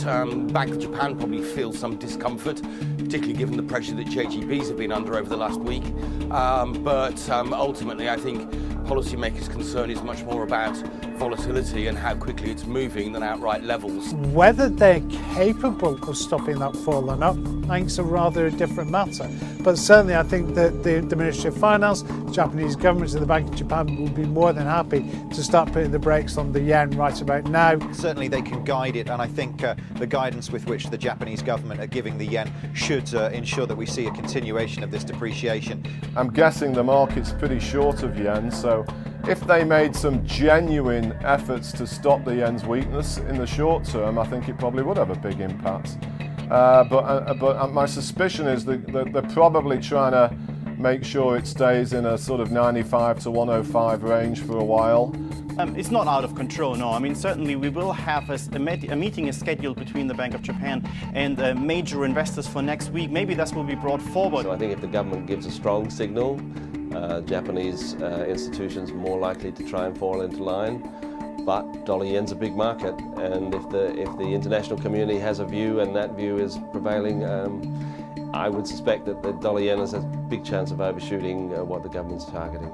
Bank of Japan probably feels some discomfort, particularly given the pressure that JGBs have been under over the last week. But ultimately, I think policymakers' concern is much more about volatility and how quickly it's moving than outright levels. Whether they're capable of stopping that fall or not, I think it's a rather different matter. But certainly I think that the Ministry of Finance, the Japanese government and the Bank of Japan will be more than happy to start putting the brakes on the yen right about now. Certainly they can guide it, and I think the guidance with which the Japanese government are giving the yen should ensure that we see a continuation of this depreciation. I'm guessing the market's pretty short of yen, so if they made some genuine efforts to stop the yen's weakness in the short term, I think it probably would have a big impact. But my suspicion is that they're probably trying to make sure it stays in a sort of 95 to 105 range for a while. It's not out of control, no. I mean, certainly we will have a meeting is scheduled between the Bank of Japan and major investors for next week. Maybe this will be brought forward. So I think if the government gives a strong signal, Japanese institutions are more likely to try and fall into line. But dollar yen's a big market, and if the international community has a view and that view is prevailing, I would suspect that the dollar yen has a big chance of overshooting what the government's targeting.